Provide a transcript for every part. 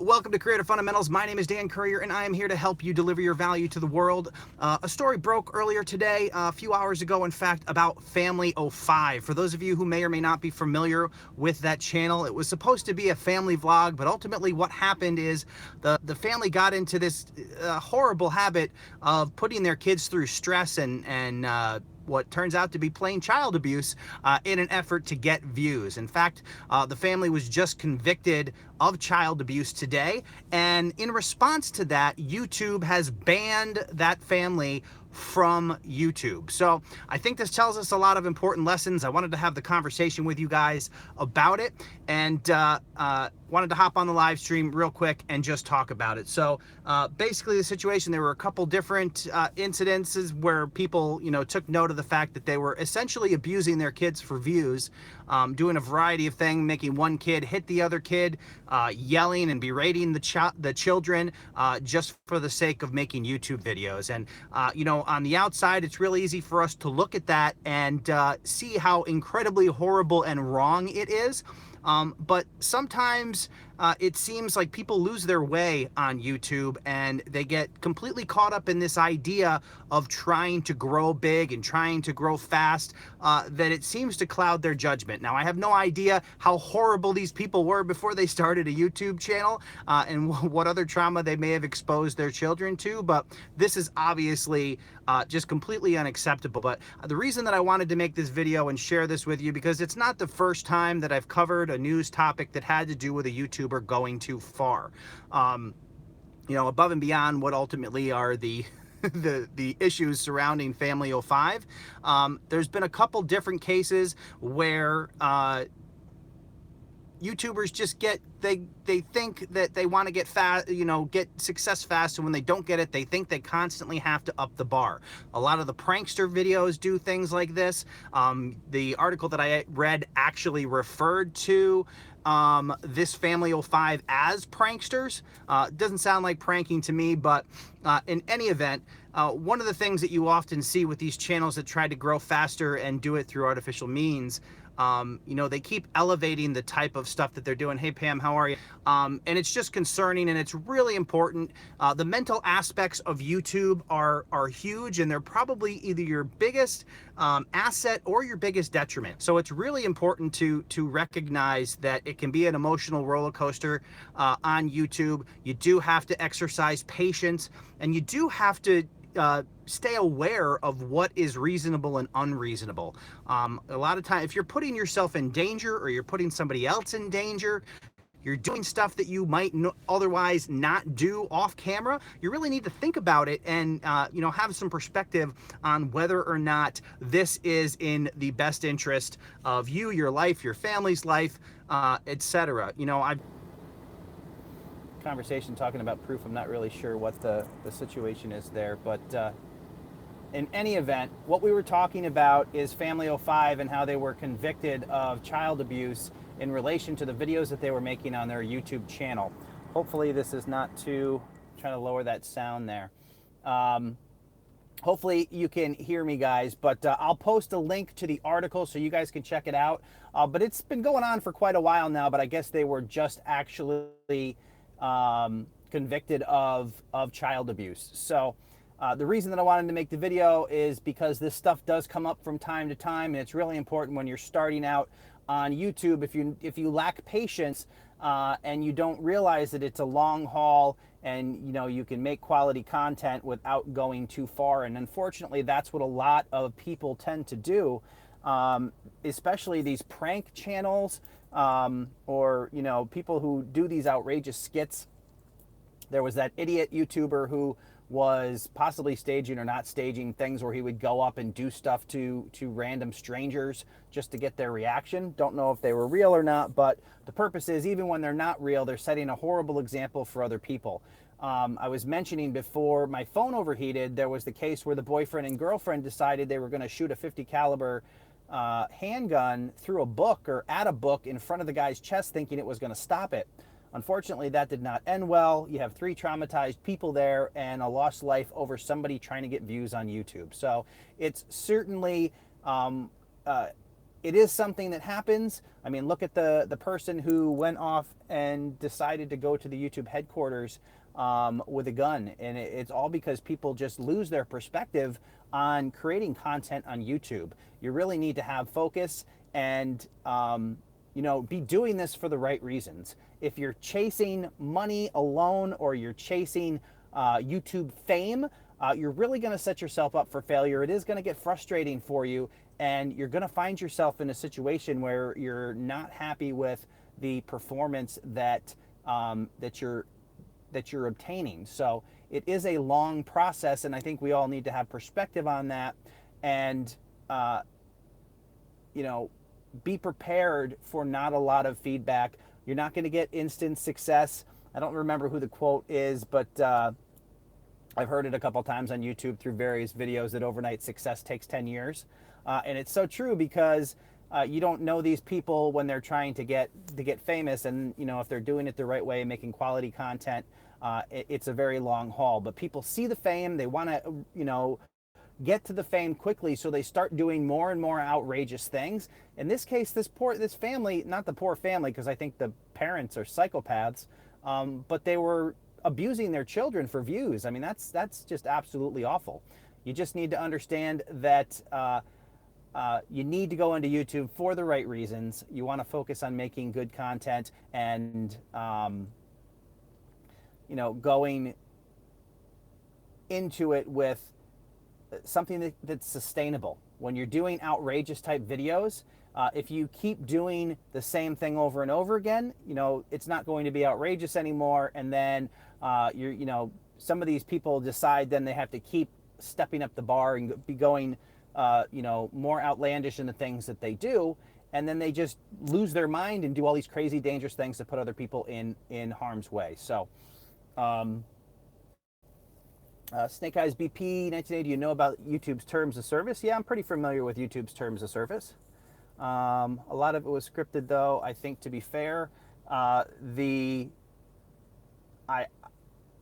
Welcome to Creator Fundamentals. My name is Dan Courier, and I am here to help you deliver your value to the world. A story broke earlier today, a few hours ago, in fact, about FamilyOFive. For those of you who may or may not be familiar with that channel, it was supposed to be a family vlog, but ultimately what happened is the family got into this horrible habit of putting their kids through stress and what turns out to be plain child abuse in an effort to get views. In fact, the family was just convicted of child abuse today, and in response to that, YouTube has banned that family from YouTube. So I think this tells us a lot of important lessons. I wanted to have the conversation with you guys about it, and wanted to hop on the live stream real quick and just talk about it. So basically the situation, there were a couple different incidences where people, took note of the fact that they were essentially abusing their kids for views, doing a variety of things, making one kid hit the other kid, yelling and berating the children just for the sake of making YouTube videos. And, on the outside, it's really easy for us to look at that and see how incredibly horrible and wrong it is. But sometimes it seems like people lose their way on YouTube and they get completely caught up in this idea of trying to grow big and trying to grow fast, that it seems to cloud their judgment. Now, I have no idea how horrible these people were before they started a YouTube channel and what other trauma they may have exposed their children to, but this is obviously just completely unacceptable. But the reason that I wanted to make this video and share this with you, because it's not the first time that I've covered a news topic that had to do with a YouTuber going too far, above and beyond what ultimately are the the issues surrounding FamilyOFive. There's been a couple different cases where YouTubers just they think that they want to get fast, get success fast, and when they don't get it, they think they constantly have to up the bar. A lot of the prankster videos do things like this. The article that I read actually referred to this FamilyOFive as pranksters. It doesn't sound like pranking to me, but in any event, one of the things that you often see with these channels that try to grow faster and do it through artificial means, they keep elevating the type of stuff that they're doing. Hey, Pam, how are you? And it's just concerning, and it's really important. The mental aspects of YouTube are huge, and they're probably either your biggest asset or your biggest detriment. So it's really important to recognize that it can be an emotional roller coaster on YouTube. You do have to exercise patience, and you do have to stay aware of what is reasonable and unreasonable. A lot of times, if you're putting yourself in danger or you're putting somebody else in danger, you're doing stuff that you might otherwise not do off camera, you really need to think about it and have some perspective on whether or not this is in the best interest of you, your life, your family's life, etc. I've conversation talking about proof. I'm not really sure what the situation is there, but in any event, what we were talking about is FamilyOFive and how they were convicted of child abuse in relation to the videos that they were making on their YouTube channel. Hopefully this is not too, trying to lower that sound there. Hopefully you can hear me, guys, but I'll post a link to the article so you guys can check it out. But it's been going on for quite a while now, but I guess they were just actually convicted of child abuse. So the reason that I wanted to make the video is because this stuff does come up from time to time, and it's really important when you're starting out on YouTube. If you lack patience and you don't realize that it's a long haul, and you can make quality content without going too far, and unfortunately that's what a lot of people tend to do, especially these prank channels, or people who do these outrageous skits. There was that idiot YouTuber who was possibly staging or not staging things where he would go up and do stuff to random strangers just to get their reaction. Don't know if they were real or not, but the purpose is, even when they're not real, they're setting a horrible example for other people. I was mentioning before my phone overheated, there was the case where the boyfriend and girlfriend decided they were going to shoot a 50 caliber handgun through a book or at a book in front of the guy's chest, thinking it was going to stop it. Unfortunately, that did not end well. You have 3 traumatized people there and a lost life over somebody trying to get views on YouTube. So it's certainly it is something that happens. I mean, look at the person who went off and decided to go to the YouTube headquarters with a gun. And it's all because people just lose their perspective on creating content on YouTube. You really need to have focus and, you know, be doing this for the right reasons. If you're chasing money alone, or you're chasing YouTube fame, you're really going to set yourself up for failure. It is going to get frustrating for you, and you're going to find yourself in a situation where you're not happy with the performance that that you're obtaining. So it is a long process, and I think we all need to have perspective on that, and you know, be prepared for not a lot of feedback. You're not going to get instant success. I don't remember who the quote is, but I've heard it a couple times on YouTube through various videos that overnight success takes 10 years. And it's so true, because you don't know these people when they're trying to get famous, and you know, if they're doing it the right way, making quality content, it's a very long haul. But people see the fame, they want to, you know, get to the fame quickly, so they start doing more and more outrageous things. In this case, this family, not the poor family, because I think the parents are psychopaths, but they were abusing their children for views. I mean, that's just absolutely awful. You just need to understand that you need to go into YouTube for the right reasons. You want to focus on making good content, and you know, going into it with something that's sustainable. When you're doing outrageous type videos, if you keep doing the same thing over and over again, you know, it's not going to be outrageous anymore. And then you know, some of these people decide then they have to keep stepping up the bar and be going, you know, more outlandish in the things that they do. And then they just lose their mind and do all these crazy, dangerous things to put other people in harm's way. So, Snake Eyes BP 1980, do you know about YouTube's terms of service? Yeah, I'm pretty familiar with YouTube's terms of service. A lot of it was scripted, though. I think, to be fair,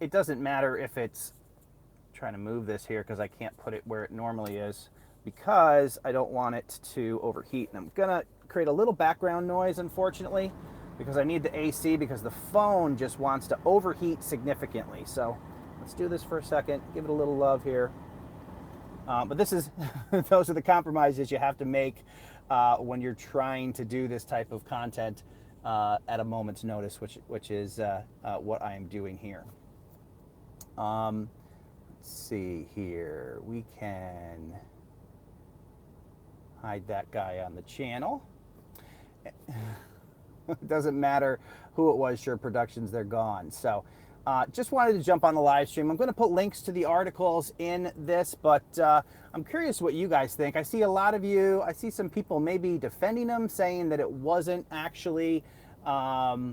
it doesn't matter if it's, I'm trying to move this here because I can't put it where it normally is, because I don't want it to overheat. And I'm gonna create a little background noise, unfortunately, because I need the AC, because the phone just wants to overheat significantly. So let's do this for a second, give it a little love here. But this is, those are the compromises you have to make when you're trying to do this type of content at a moment's notice, which is what I am doing here. Let's see here. We can hide that guy on the channel. It doesn't matter who it was, Sure Productions, they're gone. So just wanted to jump on the live stream. I'm going to put links to the articles in this, but I'm curious what you guys think. I see a lot of you, I see some people maybe defending them, saying that it wasn't actually, that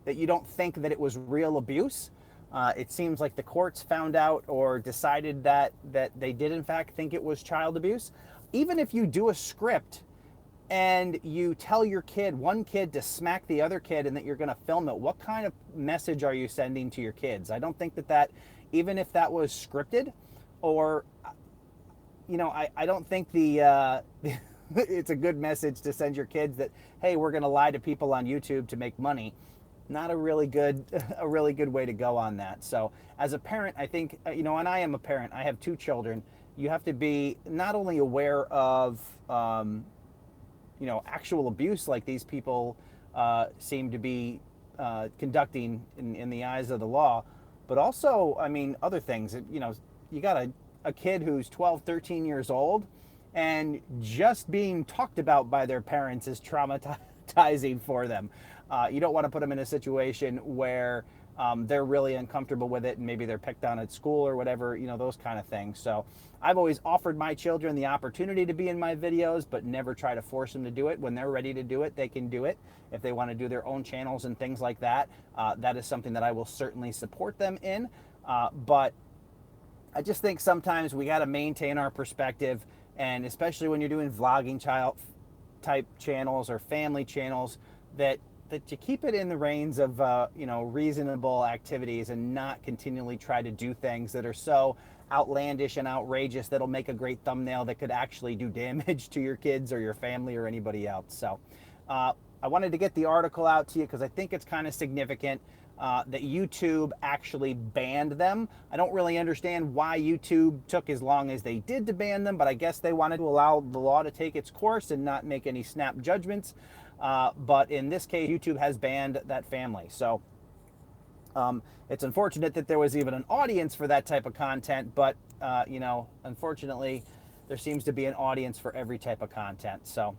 you don't think that it was real abuse. It seems like the courts found out or decided that they did in fact think it was child abuse. Even if you do a script and you tell your kid, one kid, to smack the other kid and that you're going to film it, what kind of message are you sending to your kids? I don't think that even if that was scripted, or, you know, I don't think it's a good message to send your kids that, hey, we're going to lie to people on YouTube to make money. Not a really good way to go on that. So as a parent, I think, you know, and I am a parent, I have 2 children. You have to be not only aware of, you know, actual abuse like these people seem to be conducting in the eyes of the law, but also, I mean, other things. You know, you got a kid who's 12, 13 years old, and just being talked about by their parents is traumatizing for them. You don't want to put them in a situation where they're really uncomfortable with it, and maybe they're picked on at school or whatever, you know, those kind of things. So I've always offered my children the opportunity to be in my videos, but never try to force them to do it. When they're ready to do it, they can do it. If they want to do their own channels and things like that, that is something that I will certainly support them in. But I just think sometimes we got to maintain our perspective, and especially when you're doing vlogging type channels or family channels, that that you keep it in the reins of you know, reasonable activities, and not continually try to do things that are so outlandish and outrageous that'll make a great thumbnail that could actually do damage to your kids or your family or anybody else. So I wanted to get the article out to you because I think it's kind of significant that YouTube actually banned them. I don't really understand why YouTube took as long as they did to ban them, but I guess they wanted to allow the law to take its course and not make any snap judgments. But in this case, YouTube has banned that family. So it's unfortunate that there was even an audience for that type of content, but you know, unfortunately, there seems to be an audience for every type of content. So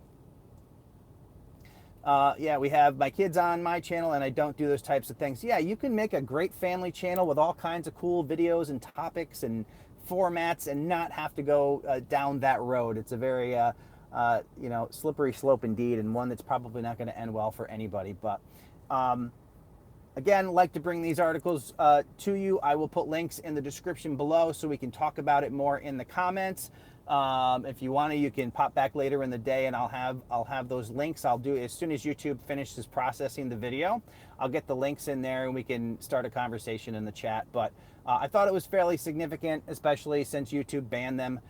yeah, we have my kids on my channel and I don't do those types of things. Yeah, you can make a great family channel with all kinds of cool videos and topics and formats and not have to go down that road. It's a very, you know, slippery slope indeed, and one that's probably not going to end well for anybody. But again, like to bring these articles to you. I will put links in the description below so we can talk about it more in the comments. If you want to, you can pop back later in the day and I'll have those links. I'll do as soon as YouTube finishes processing the video, I'll get the links in there and we can start a conversation in the chat. But I thought it was fairly significant, especially since YouTube banned them.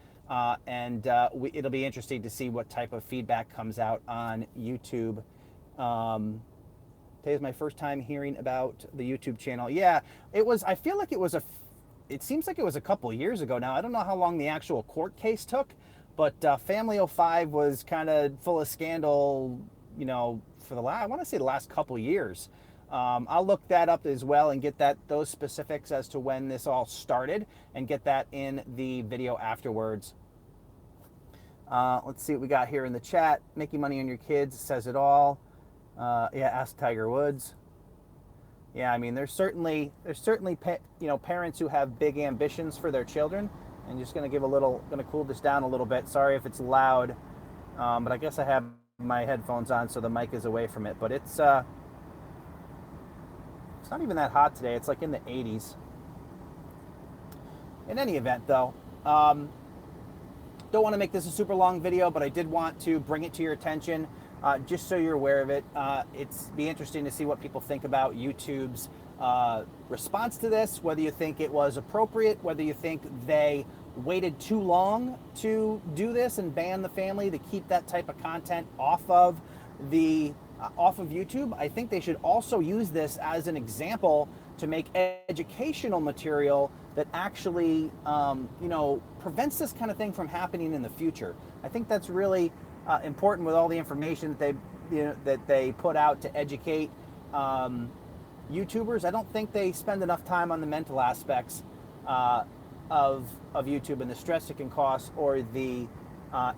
And it'll be interesting to see what type of feedback comes out on YouTube. Today is my first time hearing about the YouTube channel. Yeah, it was, I feel like it seems like it was a couple of years ago now. I don't know how long the actual court case took, but FamilyOFive was kind of full of scandal, you know, for I want to say the last couple of years. I'll look that up as well and get those specifics as to when this all started and get that in the video afterwards. Let's see what we got here in the chat. Making money on your kids says it all. Yeah, ask Tiger Woods. Yeah, I mean, there's certainly you know, parents who have big ambitions for their children. And just gonna cool this down a little bit. Sorry if it's loud, but I guess I have my headphones on so the mic is away from it. But it's not even that hot today. It's like in the 80s. In any event, though, don't want to make this a super long video, but I did want to bring it to your attention. Just so you're aware of it. It's be interesting to see what people think about YouTube's response to this, whether you think it was appropriate, whether you think they waited too long to do this and ban the family to keep that type of content off of YouTube. I think they should also use this as an example to make educational material that actually, you know, prevents this kind of thing from happening in the future. I think that's really important with all the information that they put out to educate YouTubers. I don't think they spend enough time on the mental aspects of YouTube and the stress it can cause, or the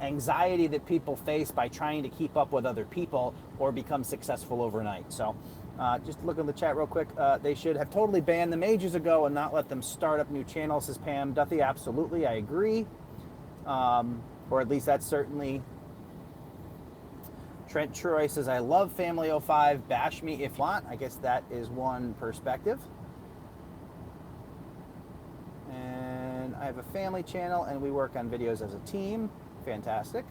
anxiety that people face by trying to keep up with other people or become successful overnight. So just look in the chat real quick. They should have totally banned them ages ago and not let them start up new channels, says Pam Duffy. Absolutely, I agree. Or at least that's certainly... Trent Troy says, I love FamilyOFive, bash me if you want. I guess that is one perspective. And I have a family channel and we work on videos as a team. Fantastic.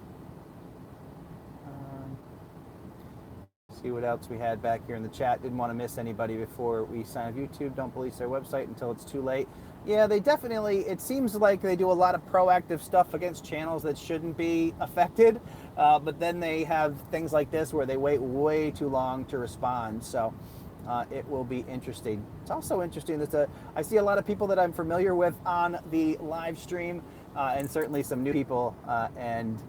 See what else we had back here in the chat. Didn't want to miss anybody before we sign up. YouTube, don't police their website until it's too late. Yeah, they definitely, it seems like they do a lot of proactive stuff against channels that shouldn't be affected, but then they have things like this where they wait way too long to respond. So it will be interesting. It's also interesting that I see a lot of people that I'm familiar with on the live stream, and certainly some new people, and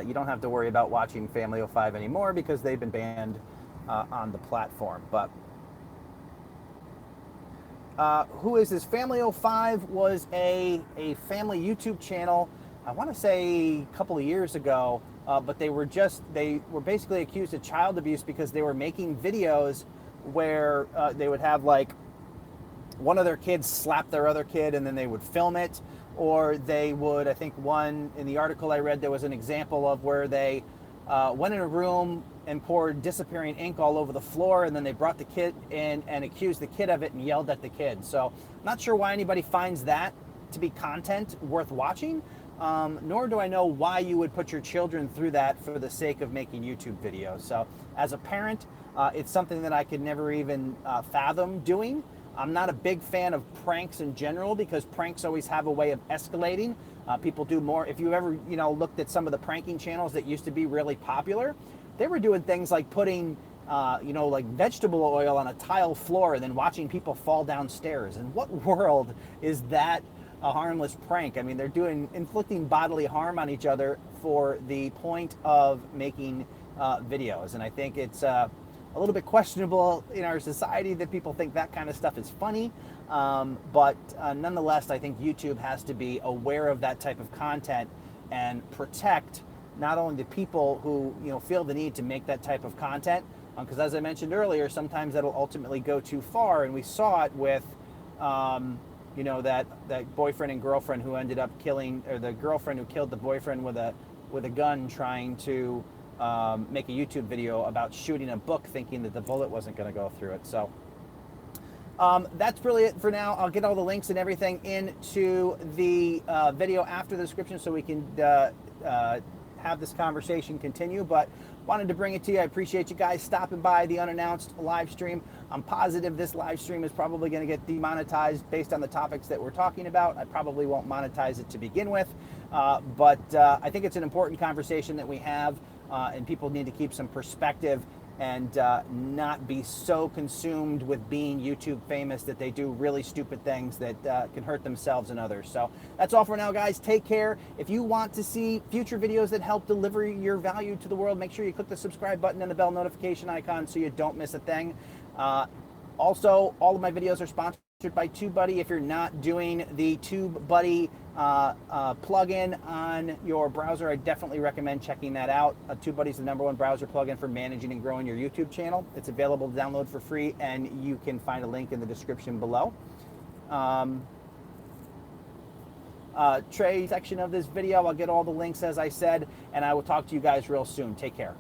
you don't have to worry about watching FamilyOFive anymore because they've been banned on the platform. But who is this? FamilyOFive was a family YouTube channel, I want to say a couple of years ago, but they were basically accused of child abuse because they were making videos where they would have like one of their kids slap their other kid and then they would film it, or they would, I think one in the article I read, there was an example of where they went in a room and poured disappearing ink all over the floor, and then they brought the kid in and accused the kid of it and yelled at the kid. So not sure why anybody finds that to be content worth watching, nor do I know why you would put your children through that for the sake of making YouTube videos. So as a parent, it's something that I could never even fathom doing. I'm not a big fan of pranks in general because pranks always have a way of escalating. People do more. If you ever, looked at some of the pranking channels that used to be really popular, they were doing things like putting, like vegetable oil on a tile floor and then watching people fall downstairs. And what world is that a harmless prank? I mean, they're inflicting bodily harm on each other for the point of making videos. And I think it's a little bit questionable in our society that people think that kind of stuff is funny. But nonetheless, I think YouTube has to be aware of that type of content and protect not only the people who feel the need to make that type of content, because as I mentioned earlier, sometimes that'll ultimately go too far, and we saw it with that boyfriend and girlfriend who ended up killing, or the girlfriend who killed the boyfriend with a gun, trying to make a YouTube video about shooting a book, thinking that the bullet wasn't going to go through it. So that's really it for now. I'll get all the links and everything into the video after the description so we can have this conversation continue, but wanted to bring it to you. I appreciate you guys stopping by the unannounced live stream. I'm positive this live stream is probably going to get demonetized based on the topics that we're talking about. I probably won't monetize it to begin with, but I think it's an important conversation that we have, and people need to keep some perspective and not be so consumed with being YouTube famous that they do really stupid things that can hurt themselves and others. So that's all for now, guys. Take care. If you want to see future videos that help deliver your value to the world, make sure you click the subscribe button and the bell notification icon so you don't miss a thing. Also, all of my videos are sponsored by TubeBuddy. If you're not doing the TubeBuddy plugin on your browser, I definitely recommend checking that out. TubeBuddy is the #1 browser plugin for managing and growing your YouTube channel. It's available to download for free, and you can find a link in the description below. Tray section of this video, I'll get all the links as I said, and I will talk to you guys real soon. Take care.